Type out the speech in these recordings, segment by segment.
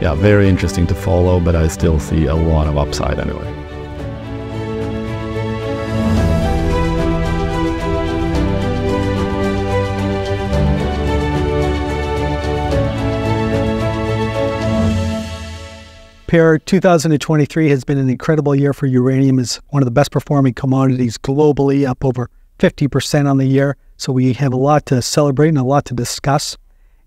yeah, very interesting to follow, but I still see a lot of upside anyway. Per, 2023 has been an incredible year for uranium. It's one of the best performing commodities globally, up over 50% on the year. So we have a lot to celebrate and a lot to discuss.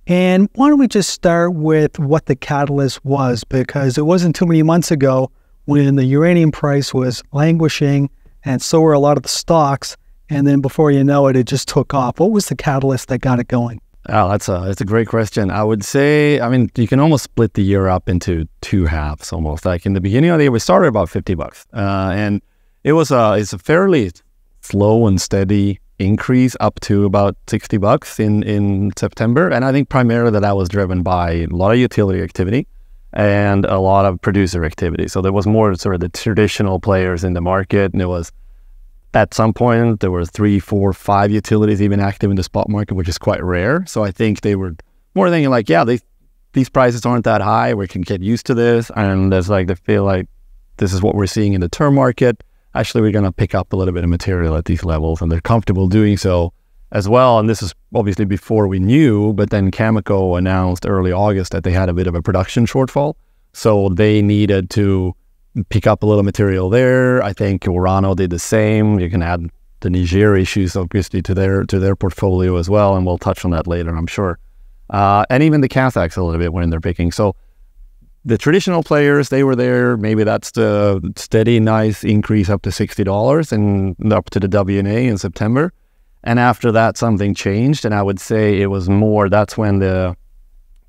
And why don't we just start with what the catalyst was, because it wasn't too many months ago when the uranium price was languishing, and so were a lot of the stocks. And then before you know it, it just took off. What was the catalyst that got it going? Oh, that's a great question. I would say, I mean, you can almost split the year up into two halves almost. Like in the beginning of the year, we started about $50. And it's a fairly slow and steady increase up to about $60 in September. And I think primarily that was driven by a lot of utility activity and a lot of producer activity. So there was more sort of the traditional players in the market, and it was at some point, there were 3, 4, 5 utilities even active in the spot market, which is quite rare. So I think they were more thinking like, yeah, these prices aren't that high. We can get used to this. And there's like, they feel like this is what we're seeing in the term market. Actually, we're going to pick up a little bit of material at these levels, and they're comfortable doing so as well. And this is obviously before we knew, but then Cameco announced early August that they had a bit of a production shortfall. So they needed to pick up a little material there. I think Orano did the same. You can add the Niger issues obviously to their portfolio as well, and we'll touch on that later, I'm sure. And even the Kazakhs a little bit when they're picking. So the traditional players, they were there. Maybe that's the steady, nice increase up to $60 and up to the WNA in September. And after that, something changed, and I would say it was more, that's when the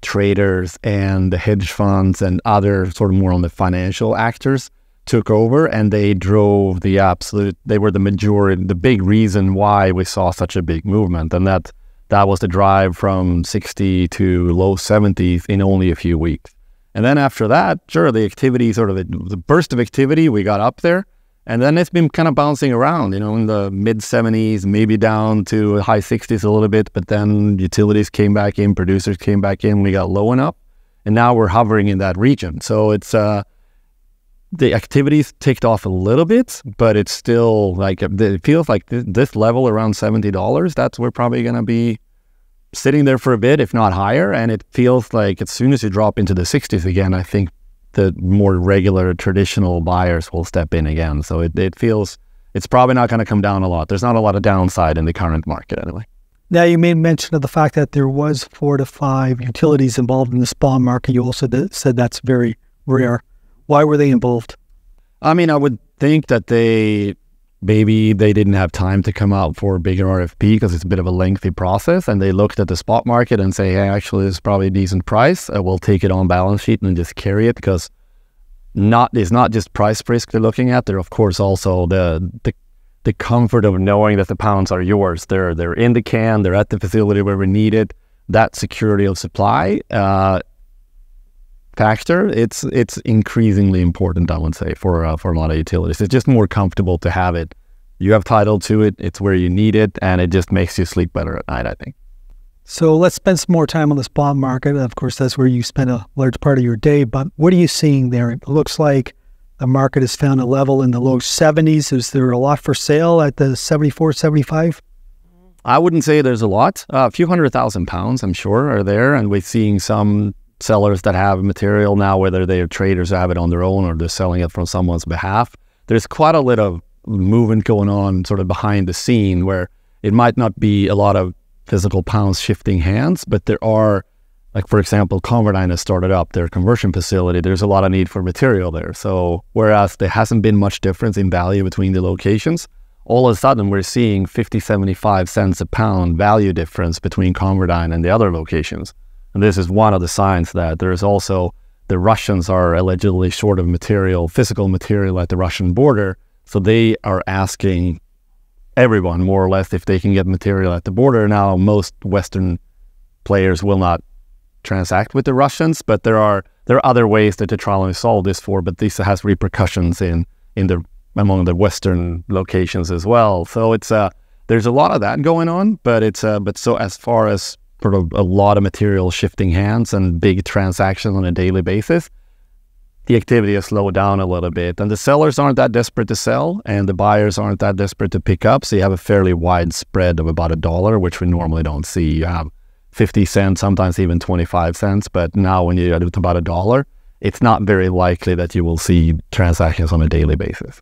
traders and the hedge funds and other sort of more on the financial actors took over, and they drove they were the majority, the big reason why we saw such a big movement. And that was the drive from 60 to low 70s in only a few weeks. And then after that, sure, the activity, sort of the burst of activity, we got up there. And then it's been kind of bouncing around, in the mid 70s, maybe down to high 60s a little bit. But then utilities came back in, producers came back in, we got low enough. And now we're hovering in that region. So it's the activities ticked off a little bit, but it's still like, it feels like this level around $70, that's we're probably going to be sitting there for a bit, if not higher. And it feels like as soon as you drop into the 60s again, I think the more regular traditional buyers will step in again. So it feels it's probably not going to come down a lot. There's not a lot of downside in the current market anyway. Now, you made mention of the fact that there was 4 to 5 utilities involved in the spot market. You also said that's very rare. Why were they involved? I mean, I would think that maybe they didn't have time to come out for a bigger RFP because it's a bit of a lengthy process, and they looked at the spot market and say, hey, actually, this is probably a decent price. We'll take it on balance sheet and just carry it, because it's not just price risk they're looking at. They're, of course, also the comfort of knowing that the pounds are yours. They're in the can. They're at the facility where we need it. That security of supply factor, it's increasingly important, I would say, for a lot of utilities. It's just more comfortable to have it. You have title to it, it's where you need it, and it just makes you sleep better at night, I think. So let's spend some more time on the spot market. Of course, that's where you spend a large part of your day, but what are you seeing there? It looks like the market has found a level in the low 70s. Is there a lot for sale at the 74, 75? I wouldn't say there's a lot. A few £100,000, I'm sure, are there, and we're seeing some sellers that have material now, whether they're traders who have it on their own or they're selling it from someone's behalf. There's quite a lot of movement going on sort of behind the scene, where it might not be a lot of physical pounds shifting hands, but there are, like, for example, ConverDyn has started up their conversion facility. There's a lot of need for material there. So whereas there hasn't been much difference in value between the locations, all of a sudden we're seeing 50, 75 cents a pound value difference between ConverDyn and the other locations. And this is one of the signs that there's also, the Russians are allegedly short of material, physical material at the Russian border. So they are asking everyone, more or less, if they can get material at the border. Now, most Western players will not transact with the Russians, but there are other ways that they're trying to solve this for, but this has repercussions among the Western locations as well. So it's there's a lot of that going on, but so as far as sort of a lot of material shifting hands and big transactions on a daily basis, the activity has slowed down a little bit. And the sellers aren't that desperate to sell, and the buyers aren't that desperate to pick up. So you have a fairly wide spread of about $1, which we normally don't see. You have 50 cents, sometimes even 25 cents. But now when you get to about $1, it's not very likely that you will see transactions on a daily basis.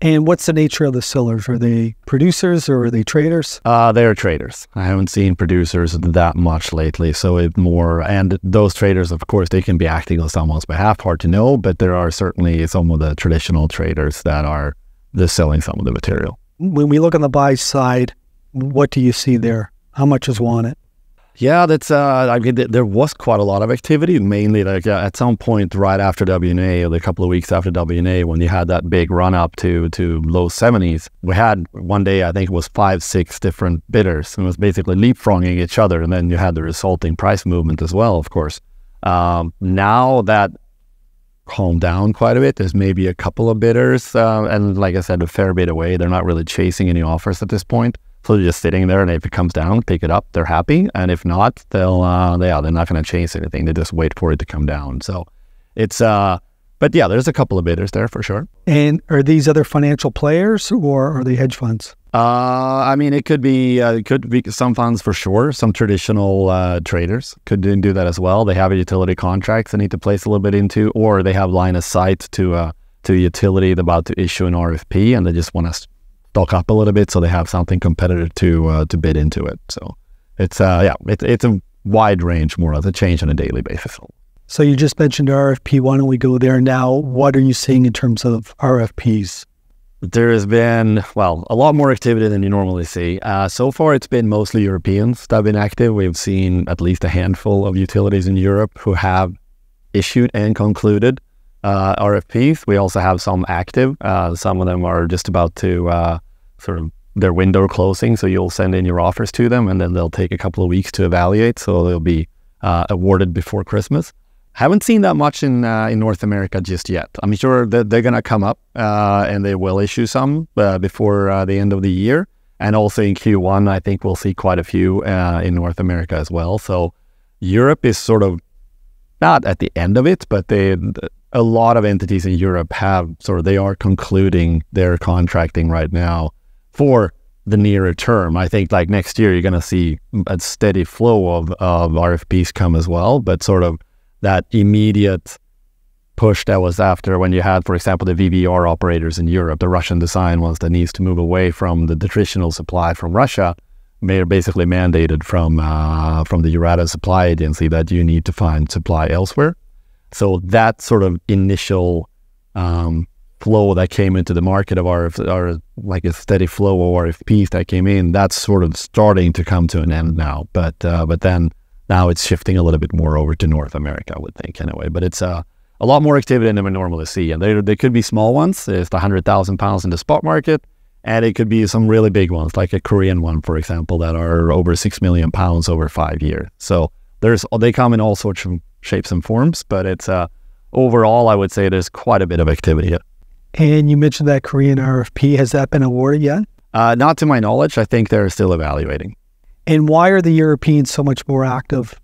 And what's the nature of the sellers? Are they producers or are they traders? They're traders. I haven't seen producers that much lately. So it's more, and those traders, of course, they can be acting on someone's behalf. Hard to know, but there are certainly some of the traditional traders that are just selling some of the material. When we look on the buy side, what do you see there? How much is wanted? Yeah, that's. I mean, there was quite a lot of activity, mainly like at some point right after WNA, or a couple of weeks after WNA, when you had that big run up to low 70s. We had one day, I think it was 5-6 different bidders, and it was basically leapfrogging each other, and then you had the resulting price movement as well, of course. Now that calmed down quite a bit. There's maybe a couple of bidders, and like I said, a fair bit away. They're not really chasing any offers at this point. So they're just sitting there, and if it comes down, pick it up. They're happy, and if not, they're not going to chase anything. They just wait for it to come down. So it's, but yeah, there's a couple of bidders there for sure. And are these other financial players, or are they hedge funds? I mean, it could be some funds for sure. Some traditional traders could do that as well. They have a utility contracts they need to place a little bit into, or they have line of sight to a utility that's about to issue an RFP, and they just want to stock up a little bit so they have something competitive to bid into it. So it's it's a wide range, more of a change on a daily basis. So you just mentioned RFP. Why don't we go there now? What are you seeing in terms of RFPs? There has been, well, a lot more activity than you normally see. So far, it's been mostly Europeans that have been active. We've seen at least a handful of utilities in Europe who have issued and concluded RFPs. We also have some active. Some of them are just about to sort of their window closing. So you'll send in your offers to them, and then they'll take a couple of weeks to evaluate. So they'll be awarded before Christmas. Haven't seen that much in North America just yet. I'm sure that they're going to come up and they will issue some before the end of the year. And also in Q1, I think we'll see quite a few in North America as well. So Europe is sort of not at the end of it, but a lot of entities in Europe they are concluding their contracting right now for the nearer term. I think like next year, you're going to see a steady flow of RFPs come as well, but sort of that immediate push that was after when you had, for example, the VVR operators in Europe, the Russian design ones that needs to move away from the traditional supply from Russia, they're basically mandated from the Euratom Supply Agency that you need to find supply elsewhere. So that sort of initial flow that came into the market of like a steady flow of RFPs that came in, that's sort of starting to come to an end now. But then now it's shifting a little bit more over to North America, I would think, anyway. But it's a lot more activity than we normally see. And they could be small ones. There's the 100,000 pounds in the spot market. And it could be some really big ones, like a Korean one, for example, that are over 6 million pounds over 5 years. So they come in all sorts of shapes and forms. But it's overall, I would say there's quite a bit of activity here. And you mentioned that Korean RFP. Has that been awarded yet? Not to my knowledge. I think they're still evaluating. And why are the Europeans so much more active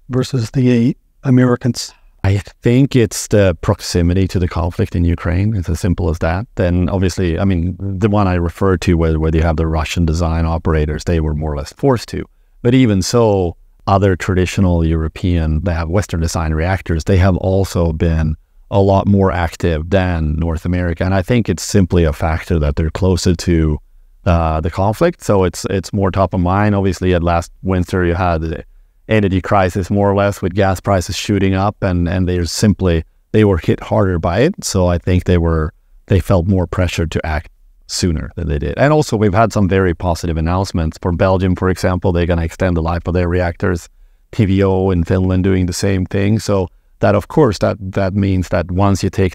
versus the Americans? I think it's the proximity to the conflict in Ukraine. It's as simple as that. Then obviously, I mean, the one I referred to where you have the Russian design operators, they were more or less forced to. But even so, other traditional European, they have Western design reactors, they have also been a lot more active than North America. And I think it's simply a factor that they're closer to the conflict. So it's more top of mind. Obviously, at last winter, you had the energy crisis more or less with gas prices shooting up, and they were hit harder by it. So I think they felt more pressure to act sooner than they did. And also we've had some very positive announcements. For Belgium, for example, they're going to extend the life of their reactors. TVO in Finland doing the same thing. So that, of course, that means that once you make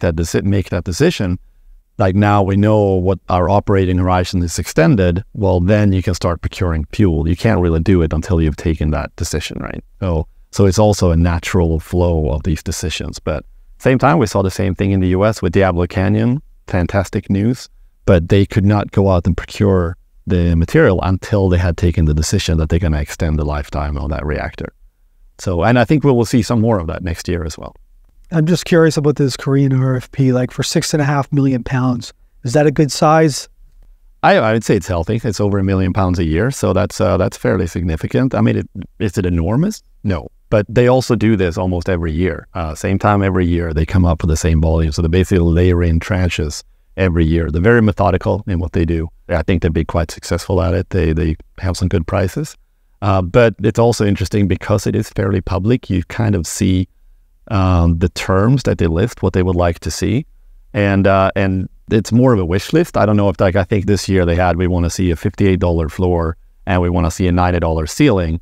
that decision, like now we know what our operating horizon is extended, well, then you can start procuring fuel. You can't really do it until you've taken that decision, right? So it's also a natural flow of these decisions. But same time, we saw the same thing in the US with Diablo Canyon. Fantastic news. But they could not go out and procure the material until they had taken the decision that they're going to extend the lifetime of that reactor. So, and I think we will see some more of that next year as well. I'm just curious about this Korean RFP, like for £6.5 million. Is that a good size? I would say it's healthy. It's over £1 million a year, so that's fairly significant. I mean, is it enormous? No, but they also do this almost every year. Same time every year, they come up with the same volume. So they basically layer in tranches every year. They're very methodical in what they do. I think they'd be quite successful at it. They have some good prices. But it's also interesting because it is fairly public. You kind of see the terms that they list, what they would like to see, and it's more of a wish list. I don't know if, like, I think this year we want to see a $58 floor and we want to see a $90 ceiling.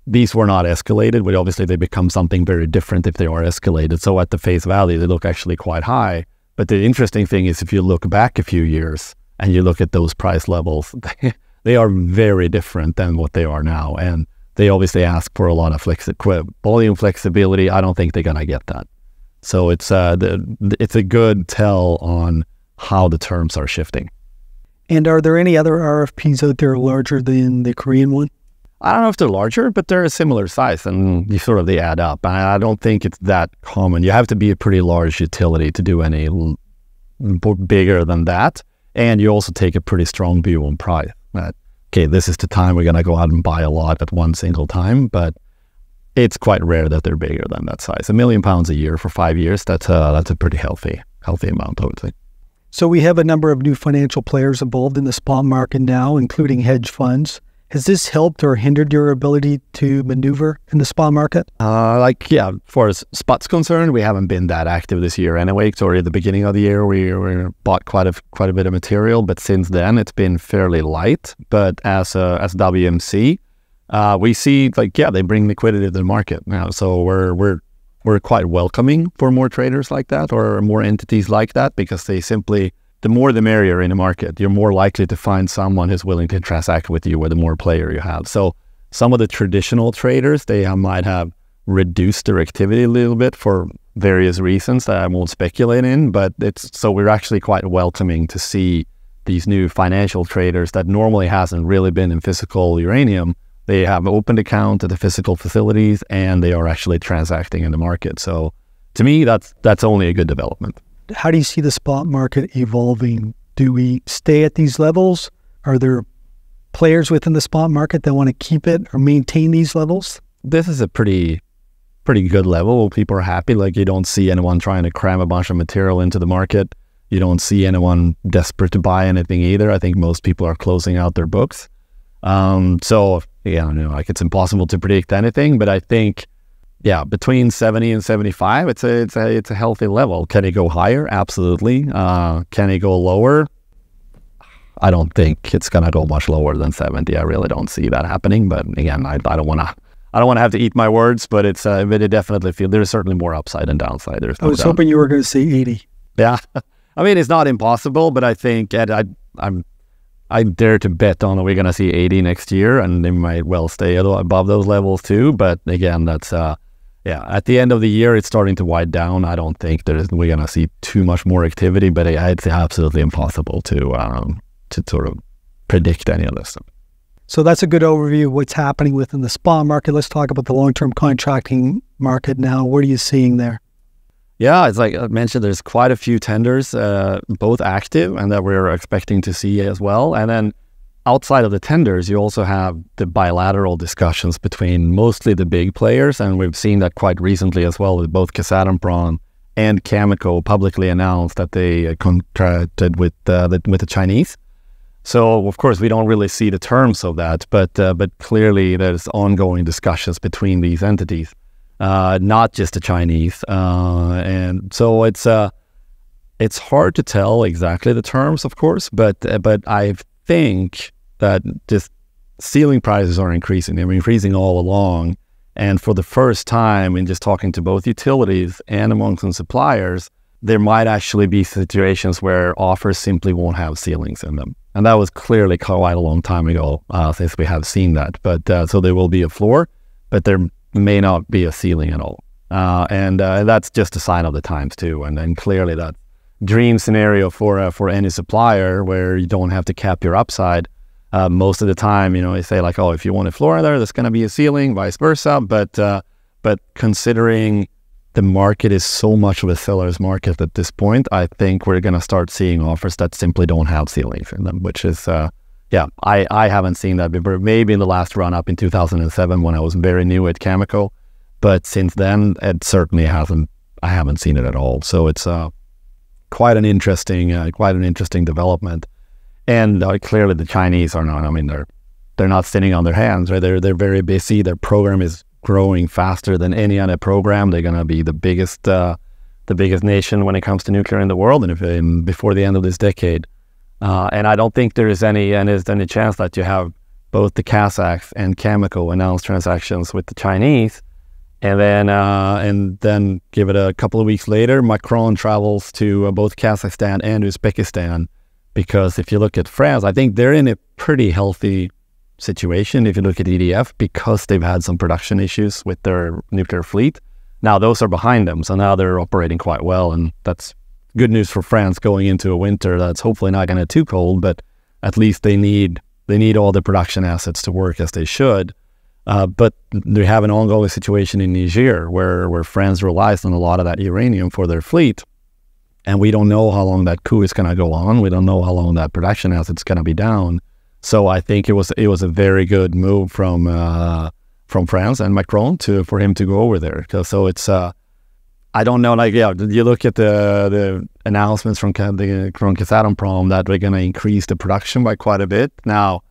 These were not escalated, but obviously they become something very different if they are escalated. So at the face value, they look actually quite high. But the interesting thing is if you look back a few years and you look at those price levels, they are very different than what they are now. And they obviously ask for a lot of volume flexibility. I don't think they're going to get that. So it's a good tell on how the terms are shifting. And are there any other RFPs out there larger than the Korean one? I don't know if they're larger, but they're a similar size, and they add up. I don't think it's that common. You have to be a pretty large utility to do any bigger than that, and you also take a pretty strong view on price. Okay, this is the time we're going to go out and buy a lot at one single time, but it's quite rare that they're bigger than that size. £1 million a year for 5 years, that's a pretty healthy amount, I would say. So we have a number of new financial players involved in the spot market now, including hedge funds. Has this helped or hindered your ability to maneuver in the spot market? As far as spot's concerned, we haven't been that active this year anyway. So at the beginning of the year, we bought quite a bit of material, but since then it's been fairly light. But as WMC, we see they bring liquidity to the market now. So we're quite welcoming for more traders like that or more entities like that, because the more the merrier in the market. You're more likely to find someone who's willing to transact with you with the more player you have. So some of the traditional traders, they might have reduced their activity a little bit for various reasons that I won't speculate in, but so we're actually quite welcoming to see these new financial traders that normally hasn't really been in physical uranium. They have opened account at the physical facilities and they are actually transacting in the market. So to me, that's only a good development. How do you see the spot market evolving? Do we stay at these levels? Are there players within the spot market that want to keep it or maintain these levels? This is a pretty good level. People are happy. You don't see anyone trying to cram a bunch of material into the market. You don't see anyone desperate to buy anything either. I think most people are closing out their books. It's impossible to predict anything, but I think between 70 and 75, it's a healthy level. Can it go higher? Absolutely. Can it go lower? I don't think it's gonna go much lower than 70. I really don't see that happening. But again, I don't wanna have to eat my words. But it definitely there's certainly more upside than downside. There's no I was hoping you were going to say 80. Yeah, I mean it's not impossible, but I think I dare to bet on we're gonna see 80 next year, and they might well stay above those levels too. But again, that's at the end of the year, it's starting to wind down. I don't think we're going to see too much more activity, but it's absolutely impossible to sort of predict any of this. So that's a good overview of what's happening within the spot market. Let's talk about the long-term contracting market now. What are you seeing there? Yeah, it's like I mentioned, there's quite a few tenders, both active and that we're expecting to see as well. And then outside of the tenders, you also have the bilateral discussions between mostly the big players, and we've seen that quite recently as well with both Kazatomprom and Cameco publicly announced that they contracted with the Chinese. So of course we don't really see the terms of that, but clearly there's ongoing discussions between these entities, not just the Chinese, and so it's hard to tell exactly the terms, of course, but I think that just ceiling prices are increasing. They're increasing all along. And for the first time in just talking to both utilities and amongst some suppliers, there might actually be situations where offers simply won't have ceilings in them. And that was clearly quite a long time ago since we have seen that. But so there will be a floor, but there may not be a ceiling at all. And that's just a sign of the times too. And then clearly that dream scenario for any supplier where you don't have to cap your upside. Most of the time, they say like, oh, if you want a floor there, there's going to be a ceiling, vice versa. But considering the market is so much of a seller's market at this point, I think we're going to start seeing offers that simply don't have ceilings in them, which is, I haven't seen that before. Maybe in the last run up in 2007 when I was very new at Cameco, but since then, it certainly hasn't. I haven't seen it at all. So it's quite an interesting development. And clearly, the Chinese are not. I mean, they're not sitting on their hands, right? They're very busy. Their program is growing faster than any other program. They're going to be the biggest nation when it comes to nuclear in the world, and before the end of this decade. And I don't think there is any chance that you have both the Kazakhs and Cameco announce transactions with the Chinese, and then give it a couple of weeks later, Macron travels to both Kazakhstan and Uzbekistan, because if you look at France, I think they're in a pretty healthy situation if you look at EDF, because they've had some production issues with their nuclear fleet. Now those are behind them, so now they're operating quite well, and that's good news for France going into a winter that's hopefully not going to be too cold, but at least they need all the production assets to work as they should. But they have an ongoing situation in Niger where France relies on a lot of that uranium for their fleet, and we don't know how long that coup is going to go on. We don't know how long that production asset's going to be down. So I think it was a very good move from France and Macron for him to go over there. So it's I don't know, you look at the announcements from Kazatomprom that we're going to increase the production by quite a bit. Now,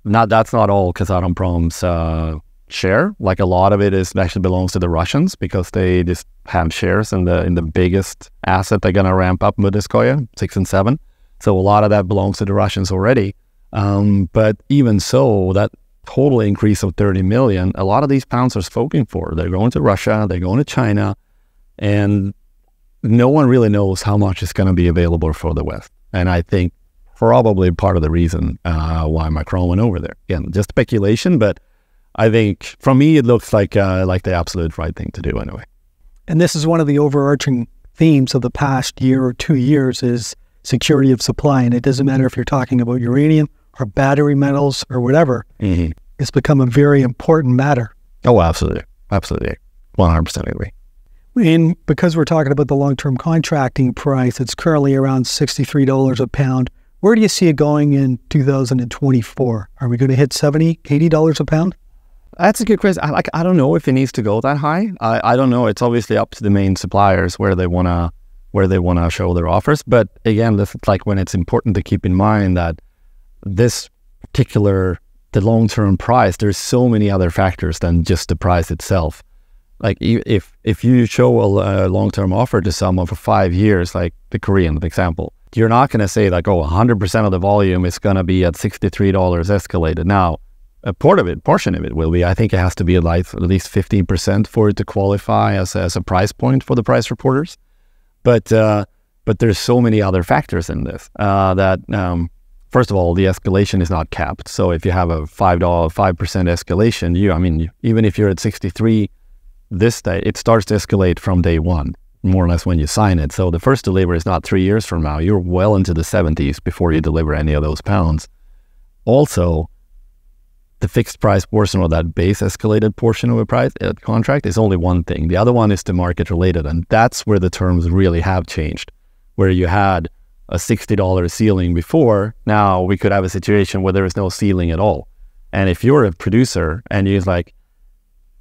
that's not all Kazatomprom's share. Like, a lot of it actually belongs to the Russians, because they just have shares in the biggest asset they're going to ramp up, Mudinskoye 6 and 7. So a lot of that belongs to the Russians already. But even so, that total increase of 30 million, a lot of these pounds are spoken for. They're going to Russia, they're going to China, and no one really knows how much is going to be available for the West. And I think probably part of the reason why Macron went over there. Again, just speculation, but I think from me it looks like the absolute right thing to do anyway. And this is one of the overarching themes of the past year or 2 years is security of supply. And it doesn't matter if you're talking about uranium or battery metals or whatever. Mm-hmm. It's become a very important matter. Oh, absolutely. Absolutely. 100% agree. And because we're talking about the long-term contracting price, it's currently around $63 a pound. Where do you see it going in 2024? Are we going to hit $70, $80 a pound? That's a good question. I don't know if it needs to go that high. I don't know. It's obviously up to the main suppliers where they want to show their offers. But again, this is like when it's important to keep in mind that this particular, the long-term price, there's so many other factors than just the price itself. Like if you show a long-term offer to someone for 5 years, like the Korean example, you're not going to say like, 100% of the volume is going to be at $63 escalated. Now, a portion of it will be. I think it has to be at least 15% for it to qualify as a price point for the price reporters. But there's so many other factors in this that first of all, the escalation is not capped. So if you have a $5% escalation, even if you're at 63 this day, it starts to escalate from day one, more or less when you sign it. So the first delivery is not 3 years from now. You're well into the 70s before you deliver any of those pounds. Also, the fixed price portion of that base escalated portion of a price contract is only one thing. The other one is the market related, and that's where the terms really have changed. Where you had a $60 ceiling before, now we could have a situation where there is no ceiling at all. And if you're a producer and you're like,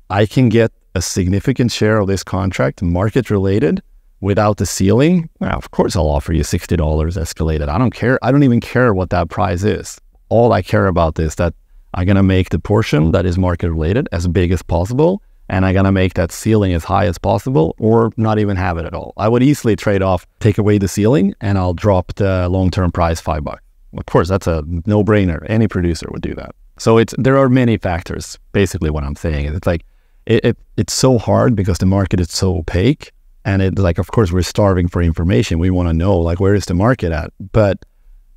I can get a significant share of this contract market related without the ceiling, well, of course I'll offer you $60 escalated. I don't care. I don't even care what that price is. All I care about is that I'm going to make the portion that is market related as big as possible, and I'm going to make that ceiling as high as possible, or not even have it at all. I would easily trade off, take away the ceiling, and I'll drop the long-term price $5. Of course, that's a no-brainer. Any producer would do that. So there are many factors, basically what I'm saying. It's like, it's so hard because the market is so opaque, and it's like, of course, we're starving for information. We want to know, like, where is the market at? But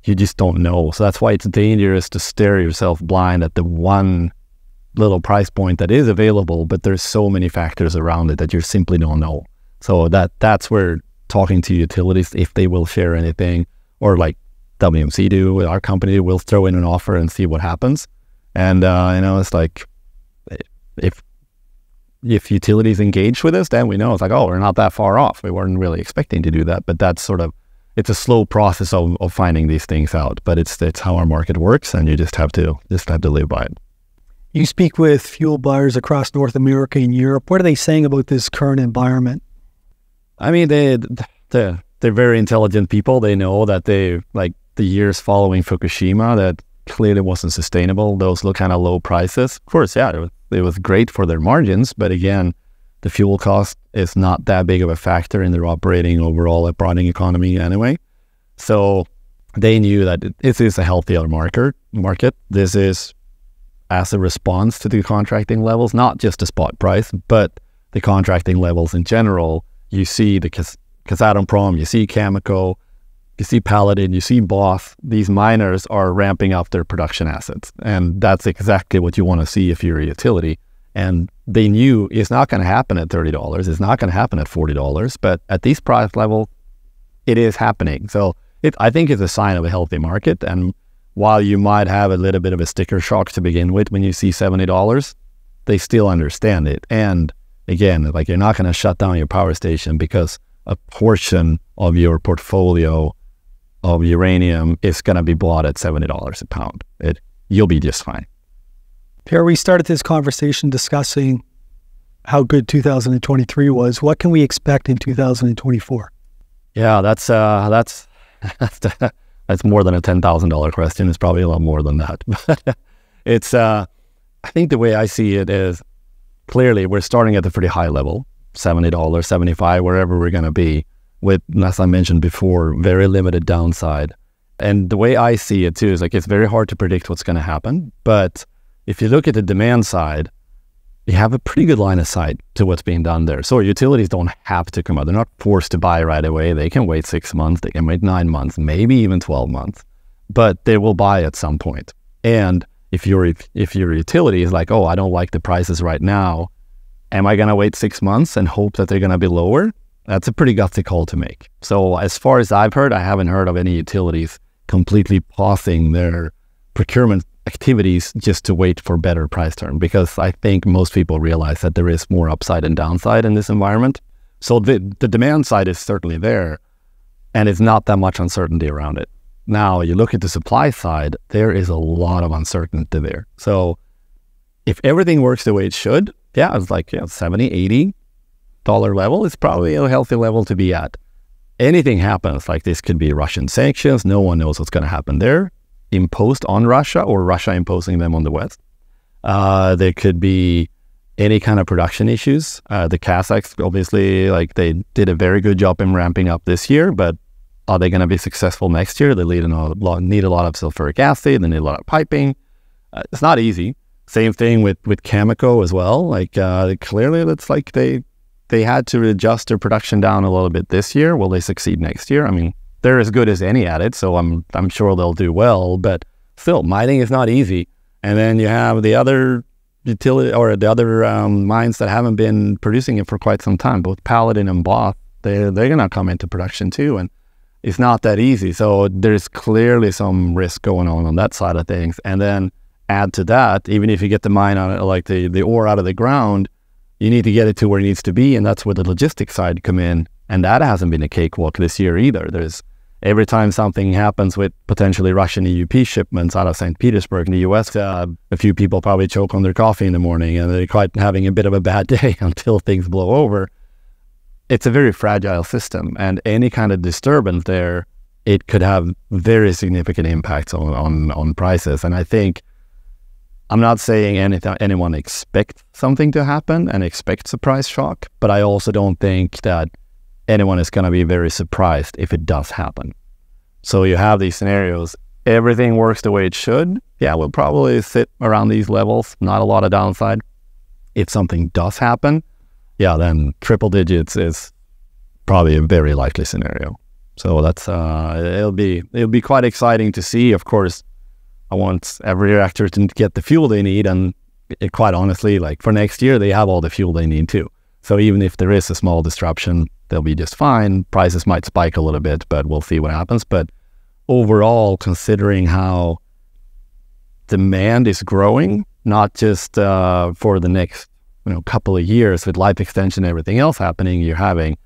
you just don't know. So that's why it's dangerous to stare yourself blind at the one little price point that is available, but there's so many factors around it that you simply don't know. So that's where talking to utilities, if they will share anything, or like WMC do, our company will throw in an offer and see what happens. And, it's like, if utilities engage with us, then we know it's like, oh, we're not that far off. We weren't really expecting to do that, but that's sort of, it's a slow process of finding these things out, but it's how our market works, and you just have to live by it. You speak with fuel buyers across North America and Europe. What are they saying about this current environment? I mean, they're very intelligent people. They know that like the years following Fukushima, that clearly wasn't sustainable. Those look kind of low prices. Of course, yeah, it was great for their margins, but again, the fuel cost is not that big of a factor in their operating economy anyway. So they knew that this is a healthier market. This is as a response to the contracting levels, not just the spot price, but the contracting levels in general. You see the Kazatomprom, you see Cameco, you see Paladin, you see Boss. These miners are ramping up their production assets. And that's exactly what you want to see if you're a utility. And they knew it's not going to happen at $30. It's not going to happen at $40. But at these price levels, it is happening. So I think it's a sign of a healthy market. And while you might have a little bit of a sticker shock to begin with when you see $70, they still understand it. And again, like, you're not going to shut down your power station because a portion of your portfolio of uranium is going to be bought at $70 a pound. You'll be just fine. Pierre, we started this conversation discussing how good 2023 was. What can we expect in 2024? Yeah, that's more than a $10,000 question. It's probably a lot more than that. But it's, I think the way I see it is, clearly we're starting at a pretty high level, $70, $75, wherever we're going to be, with, as I mentioned before, very limited downside. And the way I see it too is, like, it's very hard to predict what's going to happen. But if you look at the demand side, you have a pretty good line of sight to what's being done there. So utilities don't have to come out. They're not forced to buy right away. They can wait 6 months. They can wait 9 months, maybe even 12 months. But they will buy at some point. And if your utility is like, oh, I don't like the prices right now, am I going to wait 6 months and hope that they're going to be lower? That's a pretty gutsy call to make. So as far as I've heard, I haven't heard of any utilities completely pausing their procurement activities just to wait for better price term, because I think most people realize that there is more upside and downside in this environment. So the demand side is certainly there, and it's not that much uncertainty around it. Now, you look at the supply side, there is a lot of uncertainty there. So if everything works the way it should, yeah, it's like $70, $80 level is probably a healthy level to be at. Anything happens, like this could be Russian sanctions, no one knows what's going to happen there, imposed on Russia or Russia imposing them on the West. There could be any kind of production issues. The Kazakhs, obviously, like, they did a very good job in ramping up this year, but are they going to be successful next year? They need a lot of sulfuric acid, they need a lot of piping. It's not easy. Same thing with Cameco as well. Like, clearly it's like they had to adjust their production down a little bit this year. Will they succeed next year? I mean, they're as good as any at it, so I'm sure they'll do well. But still, mining is not easy. And then you have the other utility or the other mines that haven't been producing it for quite some time. Both Paladin and Boss, they're gonna come into production too, and it's not that easy. So there's clearly some risk going on that side of things. And then add to that, even if you get the mine out, like the ore out of the ground, you need to get it to where it needs to be, and that's where the logistics side come in. And that hasn't been a cakewalk this year either. Every time something happens with potentially Russian EUP shipments out of St. Petersburg in the US, a few people probably choke on their coffee in the morning, and they're quite having a bit of a bad day until things blow over. It's a very fragile system, and any kind of disturbance there, it could have very significant impacts on prices. And I think, I'm not saying anyone expects something to happen and expects a price shock, but I also don't think that anyone is going to be very surprised if it does happen. So you have these scenarios, everything works the way it should. Yeah, we'll probably sit around these levels, not a lot of downside. If something does happen, yeah, then triple digits is probably a very likely scenario. So that's it'll be quite exciting to see. Of course, I want every reactor to get the fuel they need, and quite honestly, like, for next year, they have all the fuel they need too. So even if there is a small disruption, they'll be just fine. Prices might spike a little bit, but we'll see what happens. But overall, considering how demand is growing, not just for the next couple of years with life extension and everything else happening, you're having,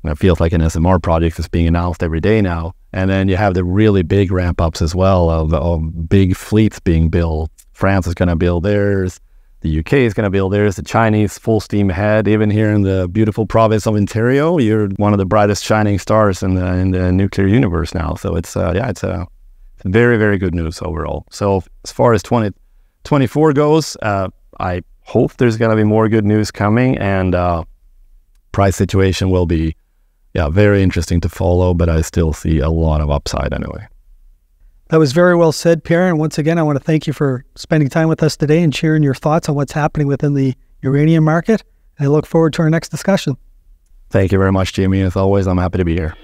it feels like an SMR project is being announced every day now. And then you have the really big ramp ups as well of big fleets being built. France is going to build theirs. The UK is going to build theirs. The Chinese full steam ahead. Even here in the beautiful province of Ontario, you're one of the brightest shining stars in the nuclear universe now. So it's very, very good news overall. So as far as 2024 goes, I hope there's going to be more good news coming, and price situation will be very interesting to follow, but I still see a lot of upside anyway. That was very well said, Pierre. And once again, I want to thank you for spending time with us today and sharing your thoughts on what's happening within the uranium market. I look forward to our next discussion. Thank you very much, Jimmy. As always, I'm happy to be here.